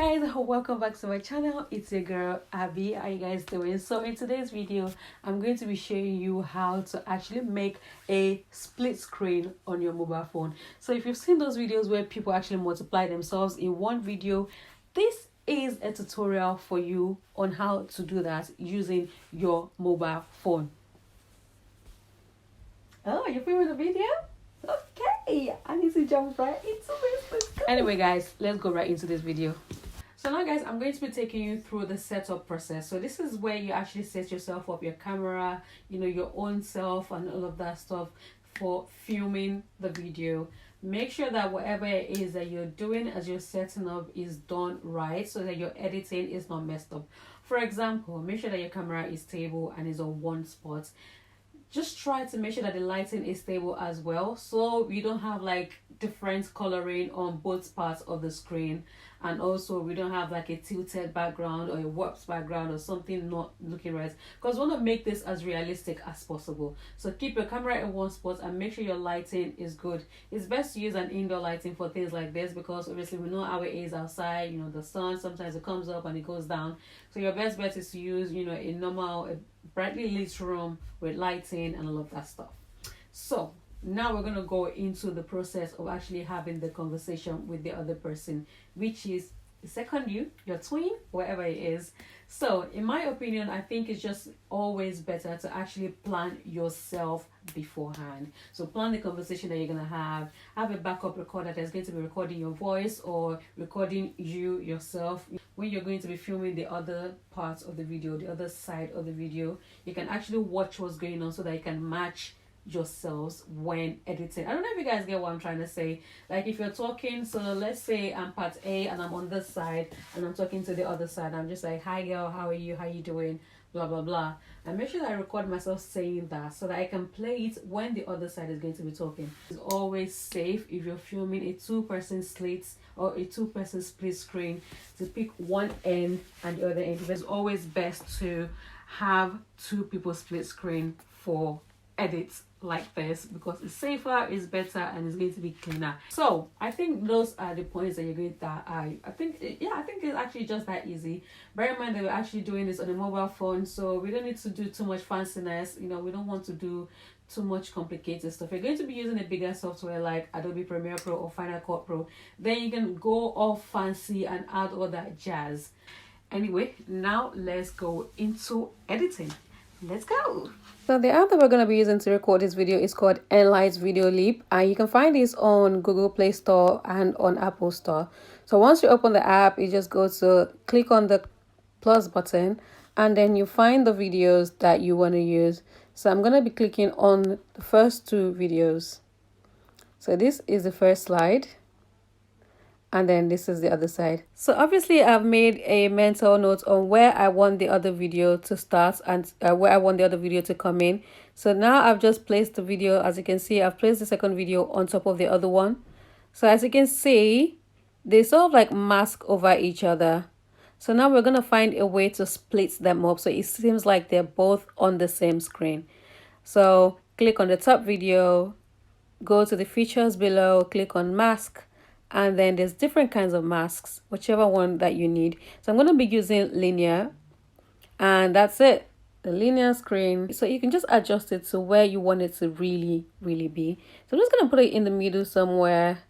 guys, welcome back to my channel. It's your girl Abby. How you guys doing? So in today's video, I'm going to be showing you how to actually make a split screen on your mobile phone. So if you've seen those videos where people actually multiply themselves in one video, this is a tutorial for you on how to do that using your mobile phone. Oh, you're filming the video? Okay, I need to jump right into this. Let's go. Anyway guys, let's go right into this video. So now guys, I'm going to be taking you through the setup process. So this is where you actually set yourself up, your camera, your own self and all of that stuff for filming the video. Make sure that whatever it is that you're doing as you're setting up is done right, so that your editing is not messed up. For example, make sure that your camera is stable and is on one spot. Just try to make sure that the lighting is stable as well, so you don't have like different coloring on both parts of the screen, and also we don't have like a tilted background or a warped background or something not looking right, because we want to make this as realistic as possible. So keep your camera in one spot and make sure your lighting is good. It's best to use an indoor lighting for things like this, because obviously we know how it is outside. The sun sometimes it comes up and it goes down, so your best bet is to use a normal brightly lit room with lighting and all of that stuff. So now we're going to go into the process of actually having the conversation with the other person, which is the second you, your twin, whatever it is. So in my opinion, I think it's just always better to actually plan yourself beforehand. So plan the conversation that you're going to have a backup recorder that's going to be recording your voice or recording you yourself. When you're going to be filming the other parts of the video, the other side of the video, you can actually watch what's going on so that you can match yourselves when editing. I don't know if you guys get what I'm trying to say. Like if you're talking, so let's say I'm part A and I'm on this side and I'm talking to the other side, I'm just like, hi girl, how are you, how you doing, blah blah blah, and make sure that I record myself saying that so that I can play it when the other side is going to be talking. It's always safe if you're filming a two-person slate or a two-person split screen to pick one end and the other end. It's always best to have two people split screen for edits like this, because it's safer, it's better, and it's going to be cleaner. So I think those are the points that you're going to I think it's actually just that easy. Bear in mind that we're actually doing this on a mobile phone, so we don't need to do too much fanciness. We don't want to do too much complicated stuff. You're going to be using a bigger software like Adobe Premiere Pro or Final Cut Pro, then you can go all fancy and add all that jazz. Anyway, now let's go into editing. Let's go. So the app that we're going to be using to record this video is called Enlight Video Leap, and you can find this on Google Play Store and on Apple Store. So once you open the app, you just go to click on the plus button, and then you find the videos that you want to use. So I'm going to be clicking on the first two videos. So this is the first slide, and then this is the other side. So obviously I've made a mental note on where I want the other video to start and where I want the other video to come in. So now I've just placed the video. As you can see, I've placed the second video on top of the other one. So as you can see, they sort of like mask over each other. So now we're going to find a way to split them up so it seems like they're both on the same screen. So click on the top video, go to the features below, click on mask, and then there's different kinds of masks, whichever one that you need. So I'm going to be using linear, and that's it, the linear screen. So you can just adjust it to where you want it to really be. So I'm just going to put it in the middle somewhere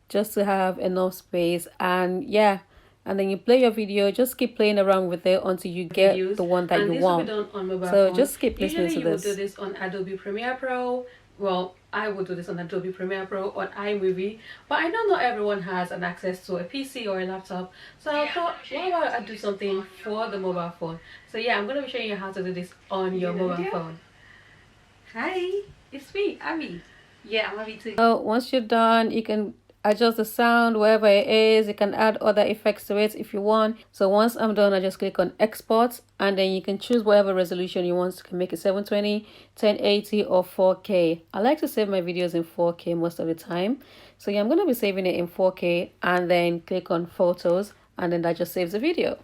just to have enough space. And yeah, and then you play your video, just keep playing around with it until you get the one that you want. So just keep listening to this. You would do this on Adobe Premiere Pro. Well, I would do this on Adobe Premiere Pro, on iMovie, but I know not everyone has an access to a PC or a laptop. So I thought, why about I do something for the mobile phone? So yeah, I'm going to be showing you how to do this on your mobile phone. Hi, it's me, Abby. Yeah, I'm Abby too. So once you're done, you can adjust the sound wherever it is. You can add other effects to it if you want. So once I'm done, I just click on export, and then you can choose whatever resolution you want. You can make it 720, 1080 or 4K. I like to save my videos in 4K most of the time. So yeah, I'm going to be saving it in 4K, and then click on photos, and then that just saves the video.